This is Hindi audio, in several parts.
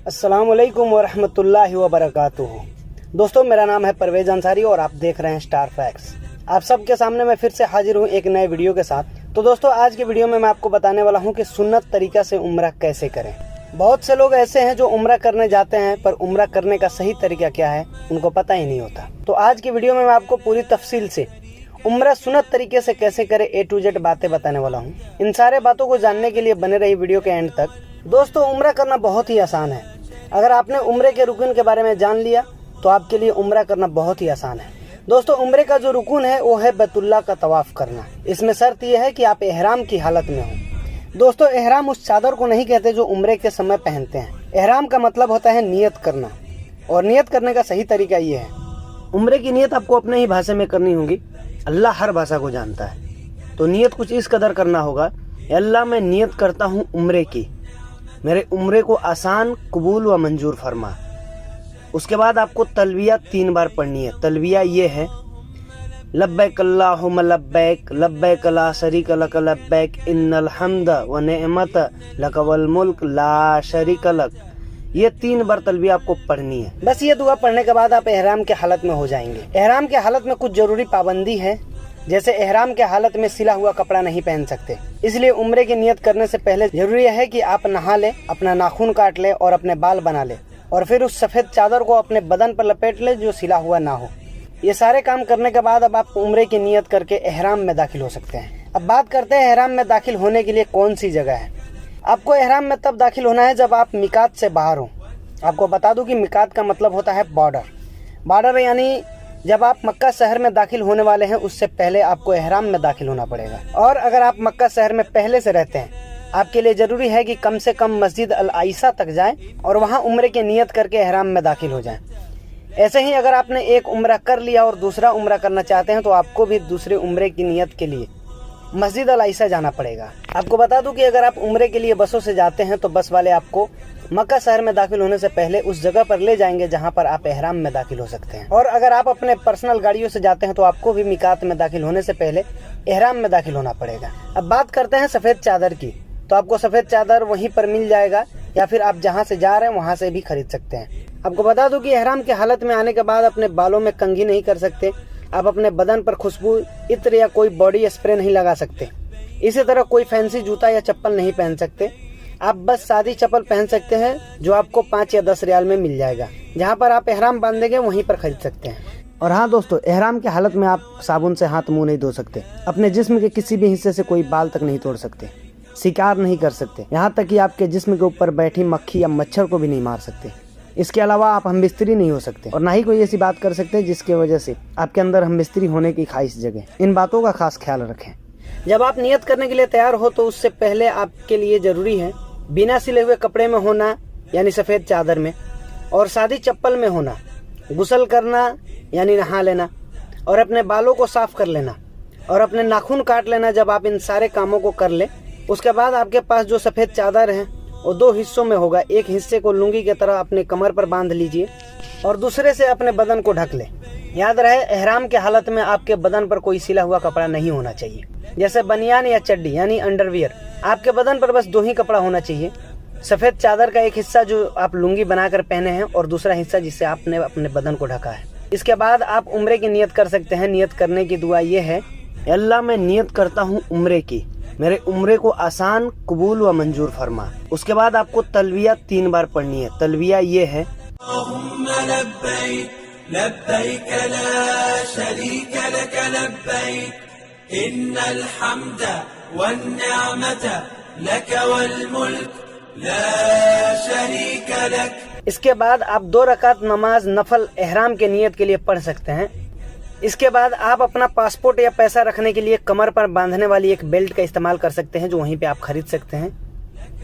अस्सलाम वालेकुम वरहमतुल्लाहि वबरकातुहू। दोस्तों, मेरा नाम है परवेज अंसारी और आप देख रहे हैं स्टार फैक्ट्स। आप सबके सामने मैं फिर से हाजिर हूँ एक नए वीडियो के साथ। तो दोस्तों, आज के वीडियो में मैं आपको बताने वाला हूँ कि सुन्नत तरीका से उम्रा कैसे करें। बहुत से लोग ऐसे हैं जो उम्रा करने जाते हैं पर उम्रा करने का सही तरीका क्या है उनको पता ही नहीं होता। तो आज की वीडियो में मैं आपको पूरी तफसील से उम्रा सुन्नत तरीके से कैसे करें A to Z बातें बताने वाला हूँ। इन सारे बातों को जानने के लिए बने रही वीडियो के एंड तक। दोस्तों, उम्रा करना बहुत ही आसान है। अगर आपने उम्रे के रुकन के बारे में जान लिया तो आपके लिए उम्रा करना बहुत ही आसान है। दोस्तों, उम्रे का जो रुकन है वो है बैतुल्लाह का तवाफ करना। इसमें शर्त यह है कि आप एहराम की हालत में हो। दोस्तों, एहराम उस चादर को नहीं कहते जो उम्रे के समय पहनते हैं। एहराम का मतलब होता है नियत करना, और नियत करने का सही तरीका ये है। उम्रे की नियत आपको अपने ही भाषा में करनी होगी। अल्लाह हर भाषा को जानता है। तो नियत कुछ इस कदर करना होगा, अल्लाह मैं नियत करता हूँ उम्रे की, मेरे उम्रे को आसान, कबूल व मंजूर फरमा। उसके बाद आपको तलबिया 3 बार पढ़नी है। तलबिया ये है, लब्बैक अल्लाहुम्मा लब्बैक, लब्बैक ला शरीक लक लब्बैक, इन्नल हम्द व निअमत लक वल मुल्क ला शरीक लक। ये 3 बार तलबिया आपको पढ़नी है। बस ये दुआ पढ़ने के बाद आप एहराम के हालत में हो जाएंगे। एहराम के हालत में कुछ जरूरी पाबंदी है, जैसे एहराम के हालत में सिला हुआ कपड़ा नहीं पहन सकते। इसलिए उम्रे की नियत करने से पहले जरूरी है कि आप नहा ले, अपना नाखून काट ले और अपने बाल बना ले, और फिर उस सफेद चादर को अपने बदन पर लपेट ले जो सिला हुआ ना हो। ये सारे काम करने के बाद अब आप उम्रे की नियत करके एहराम में दाखिल हो सकते हैं। अब बात करते हैं एहराम में दाखिल होने के लिए कौन सी जगह है। आपको एहराम में तब दाखिल होना है जब आप मिकात से बाहर हो। आपको बता दूं कि मिकात का मतलब होता है बॉर्डर, यानी जब आप मक्का शहर में दाखिल होने वाले हैं उससे पहले आपको एहराम में दाखिल होना पड़ेगा। और अगर आप मक्का शहर में पहले से रहते हैं, आपके लिए जरूरी है कि कम से कम मस्जिद अल आइशा तक जाएं और वहां उम्रे की नियत करके एहराम में दाखिल हो जाएं। ऐसे ही अगर आपने एक उम्रा कर लिया और दूसरा उम्रा करना चाहते हैं तो आपको भी दूसरे उम्रे की नियत के लिए मस्जिद अल आइशा जाना पड़ेगा। आपको बता दूं कि अगर आप उम्रे के लिए बसों से जाते हैं तो बस वाले आपको मक्का शहर में दाखिल होने से पहले उस जगह पर ले जाएंगे जहां पर आप एहराम में दाखिल हो सकते हैं। और अगर आप अपने पर्सनल गाड़ियों से जाते हैं तो आपको भी मिकात में दाखिल होने से पहले एहराम में दाखिल होना पड़ेगा। अब बात करते हैं सफेद चादर की। तो आपको सफेद चादर वहीं पर मिल जाएगा या फिर आप जहां से जा रहे हैं वहां से भी खरीद सकते हैं। आपको बता दूं कि एहराम के हालत में आने के बाद अपने बालों में कंघी नहीं कर सकते। आप अपने बदन पर खुशबू, इत्र या कोई बॉडी स्प्रे नहीं लगा सकते। इसी तरह कोई फैंसी जूता या चप्पल नहीं पहन सकते। आप बस सादी चप्पल पहन सकते हैं जो आपको 5 या 10 रियाल में मिल जाएगा। जहां पर आप एहराम बांधेंगे वहीं पर खरीद सकते हैं। और हाँ दोस्तों, एहराम की हालत में आप साबुन से हाथ मुंह नहीं धो सकते। अपने जिस्म के किसी भी हिस्से से कोई बाल तक नहीं तोड़ सकते, शिकार नहीं कर सकते, यहाँ तक कि आपके जिस्म के ऊपर बैठी मक्खी या मच्छर को भी नहीं मार सकते। इसके अलावा आप हमबिस्तरी नहीं हो सकते और ना ही कोई ऐसी बात कर सकते जिसकी वजह से आपके अंदर हमबिस्तरी होने की ख्वाहिश जगे। इन बातों का खास ख्याल रखें। जब आप नियत करने के लिए तैयार हो तो उससे पहले आपके लिए जरूरी है बिना सिले हुए कपड़े में होना, यानी सफेद चादर में, और सादी चप्पल में होना, गुस्ल करना यानी नहा लेना, और अपने बालों को साफ कर लेना और अपने नाखून काट लेना। जब आप इन सारे कामों को कर ले उसके बाद आपके पास जो सफेद चादर है वो 2 हिस्सों में होगा। एक हिस्से को लुंगी की तरह अपने कमर पर बांध लीजिए और दूसरे से अपने बदन को ढक ले। याद रहे, एहराम के हालत में आपके बदन पर कोई सिला हुआ कपड़ा नहीं होना चाहिए, जैसे बनियान या चड्डी यानी अंडरवियर। आपके बदन पर बस 2 ही कपड़ा होना चाहिए, सफेद चादर का एक हिस्सा जो आप लुंगी बनाकर पहने हैं और दूसरा हिस्सा जिससे आपने अपने बदन को ढका है। इसके बाद आप उम्रे की नियत कर सकते हैं। नियत करने की दुआ ये है, अल्लाह मैं नियत करता हूँ उम्रे की, मेरे उम्रे को आसान, कबूल व मंजूर फरमा। उसके बाद आपको तलबिया 3 बार पढ़नी है। तलबिया ये है, लब्बैक ला शरीक लक लब्बैक, इन्नल हम्द वन निअमत लक वल मुल्क ला शरीक लक। इसके बाद आप 2 रकात नमाज नफल एहराम के नियत के लिए पढ़ सकते हैं। इसके बाद आप अपना पासपोर्ट या पैसा रखने के लिए कमर पर बांधने वाली एक बेल्ट का इस्तेमाल कर सकते हैं जो वहीं पे आप खरीद सकते हैं,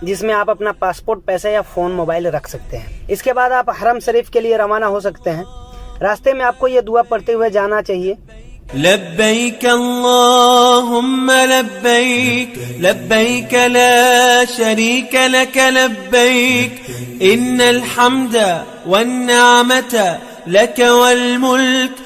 जिसमें आप अपना पासपोर्ट, पैसा या फोन, मोबाइल रख सकते हैं। इसके बाद आप हरम शरीफ के लिए रवाना हो सकते हैं। रास्ते में आपको ये दुआ पढ़ते हुए जाना चाहिए, लब्बैक अल्लाहुम्मा लब्बैक, लब्बैक ला शरीक लक लब्बैक, इन्नल हम्द वन निअमत लक वल मुल्क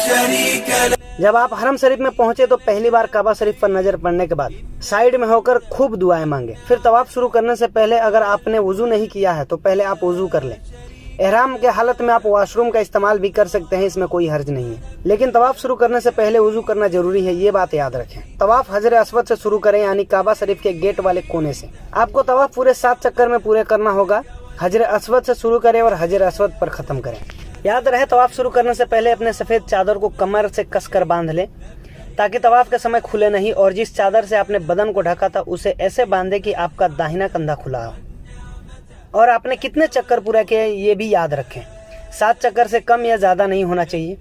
शरीक लक। जब आप हरम शरीफ में पहुंचे तो पहली बार काबा शरीफ पर नजर पड़ने के बाद साइड में होकर खूब दुआएं मांगे। फिर तवाफ शुरू करने से पहले अगर आपने वुजू नहीं किया है तो पहले आप वुजू कर लें। एहराम के हालत में आप वॉशरूम का इस्तेमाल भी कर सकते हैं, इसमें कोई हर्ज नहीं है, लेकिन तवाफ शुरू करने से पहले वुजू करना जरूरी है, ये बात याद रखें। तवाफ हजर अस्वद से शुरू करें, यानी काबा शरीफ के गेट वाले कोने से। आपको तवाफ पूरे 7 चक्कर में पूरे करना होगा। हजर अस्वद से शुरू करें और हजर अस्वद पर खत्म करें। याद रहे, तवाफ शुरू करने से पहले अपने सफेद चादर को कमर से कसकर बांध लें ताकि तवाफ के समय खुले नहीं, और जिस चादर से आपने बदन को ढका था उसे ऐसे बांधे कि आपका दाहिना कंधा खुला हो। और आपने कितने चक्कर पूरा किए ये भी याद रखें। 7 चक्कर से कम या ज़्यादा नहीं होना चाहिए।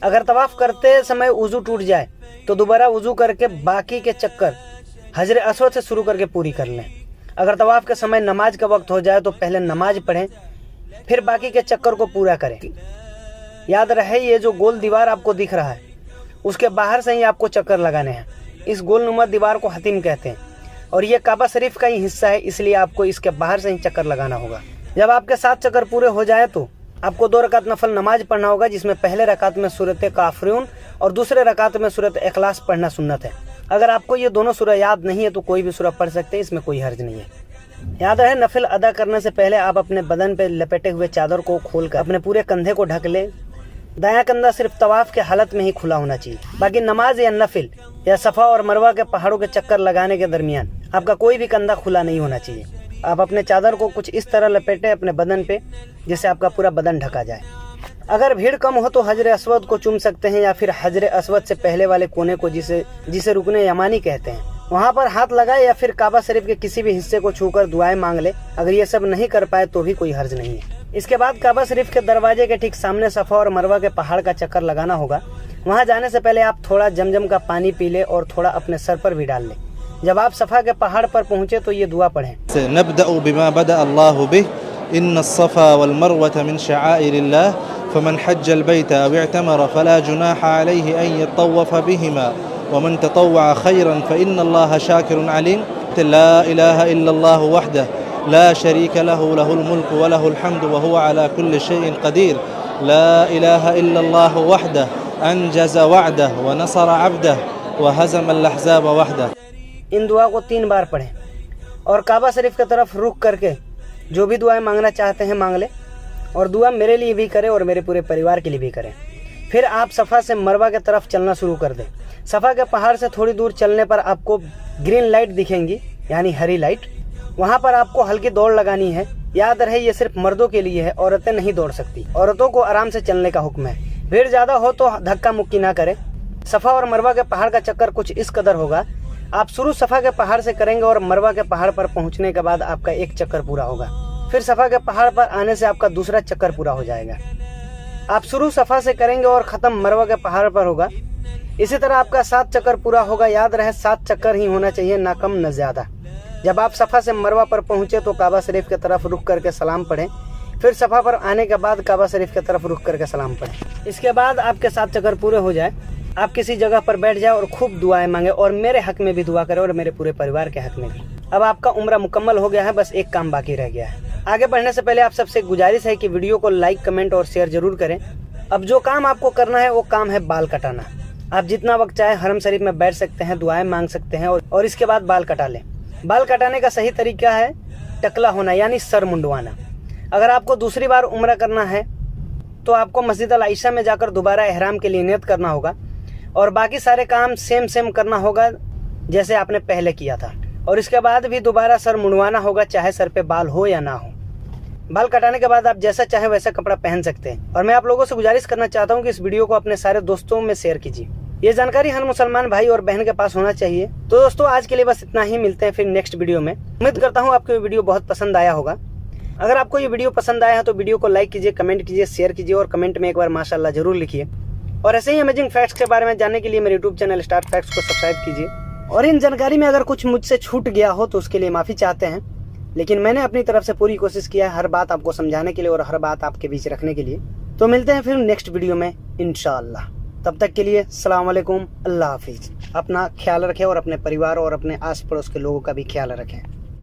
अगर तवाफ करते समय वुजू टूट जाए तो दोबारा वुजू करके बाकी के चक्कर हजर अस्वद से शुरू करके पूरी कर लें। अगर तवाफ के समय नमाज का वक्त हो जाए तो पहले नमाज पढ़ें, फिर बाकी के चक्कर को पूरा करें। याद रहे, ये जो गोल दीवार आपको दिख रहा है उसके बाहर से ही आपको चक्कर लगाने हैं। इस गोलनुमा दीवार को हतीम कहते हैं और ये काबा शरीफ का ही हिस्सा है, इसलिए आपको इसके बाहर से ही चक्कर लगाना होगा। जब आपके 7 चक्कर पूरे हो जाए तो आपको 2 रकात नफल नमाज पढ़ना होगा, जिसमें पहले रकात में सूरत काफिरून और दूसरे रकात में सूरत इखलास पढ़ना सुन्नत है। अगर आपको ये दोनों सूरह याद नहीं है तो कोई भी सूरह पढ़ सकते हैं, इसमें कोई हर्ज नहीं है। याद रहे, नफिल अदा करने से पहले आप अपने बदन पे लपेटे हुए चादर को खोलकर अपने पूरे कंधे को ढक ले। दायां कंधा सिर्फ तवाफ के हालत में ही खुला होना चाहिए। बाकी नमाज या नफिल या सफ़ा और मरवा के पहाड़ों के चक्कर लगाने के दरमियान आपका कोई भी कंधा खुला नहीं होना चाहिए। आप अपने चादर को कुछ इस तरह लपेटे अपने बदन पे जिससे आपका पूरा बदन ढका जाए। अगर भीड़ कम हो तो हजर अस्वद को चूम सकते हैं या फिर हजर अस्वद से पहले वाले कोने को जिसे रुकने यमानी कहते हैं, वहाँ पर हाथ लगाए या फिर काबा शरीफ के किसी भी हिस्से को छूकर दुआएं मांग ले। अगर ये सब नहीं कर पाए तो भी कोई हर्ज नहीं है। इसके बाद काबा शरीफ के दरवाजे के ठीक सामने सफ़ा और मरवा के पहाड़ का चक्कर लगाना होगा। वहाँ जाने से पहले आप थोड़ा जमजम का पानी पी ले और थोड़ा अपने सर पर भी डाल ले। जब आप सफ़ा के पहाड़ पर पहुँचे तो ये दुआ पढ़ें। नब्दअ बिमा बदा अल्लाहु बिह इन्न अस्सफ़ा वल मरवत मिन शआइरिल्लाह फमन हज्जल बैत अव इअतमर फला जुनाहा अलैहि अन यतव्वफ बिहिमा वमन ततव्वअ खैरन फइन्नल्लाह शाकिरुन अलीम। ला इलाहा इल्लल्लाह वहदहु ला शरीक लहु लहुल मुल्कु व लहुल हम्दु व हुवा अला कुल्लि शैइन क़दीर। ला इलाहा इल्लल्लाह वहदहु अनजज़ वअदहु व नसर अब्दहु व हज़मल अहज़ाब वहदहु। इन दुआ को 3 बार पढ़ें और काबा शरीफ की तरफ रुख करके जो भी दुआएं मांगना चाहते हैं मांग ले, और दुआ मेरे लिए भी करें और मेरे पूरे परिवार के लिए भी करें। फिर आप सफ़ा से मरवा के तरफ चलना शुरू कर दें। सफ़ा के पहाड़ से थोड़ी दूर चलने पर आपको ग्रीन लाइट दिखेंगी, यानी हरी लाइट। वहाँ पर आपको हल्की दौड़ लगानी है। याद रहे, ये सिर्फ मर्दों के लिए है, औरतें नहीं दौड़ सकती। औरतों को आराम से चलने का हुक्म है। भीड़ ज़्यादा हो तो धक्का मुक्की ना करें। सफ़ा और मरवा के पहाड़ का चक्कर कुछ इस कदर होगा। आप शुरू सफ़ा के पहाड़ से करेंगे और मरवा के पहाड़ पर पहुँचने के बाद आपका 1 चक्कर पूरा होगा। फिर सफ़ा के पहाड़ पर आने से आपका दूसरा चक्कर पूरा हो जाएगा। आप शुरू सफ़ा से करेंगे और ख़त्म मरवा के पहाड़ पर होगा। इसी तरह आपका 7 चक्कर पूरा होगा। याद रहे, 7 चक्कर ही होना चाहिए, ना कम न ज़्यादा। जब आप सफ़ा से मरवा पर पहुँचे तो काबा शरीफ की तरफ रुख करके सलाम पढ़ें। फिर सफ़ा पर आने के बाद काबा शरीफ की तरफ रुख करके सलाम पढ़ें। इसके बाद आपके 7 चक्कर पूरे हो जाए, आप किसी जगह पर बैठ जाए और खूब दुआएं मांगे, और मेरे हक में भी दुआ करें और मेरे पूरे परिवार के हक में भी। अब आपका उम्रा मुकम्मल हो गया है, बस एक काम बाकी रह गया है। आगे बढ़ने से पहले आप सबसे गुजारिश है कि वीडियो को लाइक, कमेंट और शेयर जरूर करें। अब जो काम आपको करना है वो काम है बाल कटाना। आप जितना वक्त चाहे हरम शरीफ में बैठ सकते हैं, दुआएं मांग सकते हैं और इसके बाद बाल कटा लें। बाल कटाने का सही तरीका है टकला होना, यानी सर मुंडवाना। अगर आपको दूसरी बार उम्रा करना है तो आपको मस्जिद अल आयशा में जाकर दोबारा एहराम के लिए नियत करना होगा और बाकी सारे काम सेम करना होगा जैसे आपने पहले किया था, और इसके बाद भी दोबारा सर मुंडवाना होगा, चाहे सर पे बाल हो या ना हो। बाल कटाने के बाद आप जैसा चाहे वैसा कपड़ा पहन सकते हैं। और मैं आप लोगों से गुजारिश करना चाहता हूं कि इस वीडियो को अपने सारे दोस्तों में शेयर कीजिए। ये जानकारी हर मुसलमान भाई और बहन के पास होना चाहिए। तो दोस्तों, आज के लिए बस इतना ही। मिलते हैं फिर नेक्स्ट वीडियो में। उम्मीद करता हूँ आपको ये वीडियो बहुत पसंद आया होगा। अगर आपको ये वीडियो पसंद आया है तो वीडियो को लाइक कीजिए, कमेंट कीजिए, शेयर कीजिए और कमेंट में एक बार माशाल्लाह जरूर लिखिए। और ऐसे ही अमेजिंग फैक्ट्स के बारे में जानने के लिए मेरे यूट्यूब चैनल स्टार फैक्ट्स को सब्सक्राइब कीजिए। और इन जानकारी में अगर कुछ मुझसे छूट गया हो तो उसके लिए माफ़ी चाहते हैं, लेकिन मैंने अपनी तरफ से पूरी कोशिश किया है हर बात आपको समझाने के लिए और हर बात आपके बीच रखने के लिए। तो मिलते हैं फिर नेक्स्ट वीडियो में इंशाअल्लाह। तब तक के लिए अस्सलाम वालेकुम, अल्लाह हाफिज़। अपना ख्याल रखें और अपने परिवार और अपने आस पड़ोस के लोगों का भी ख्याल रखें।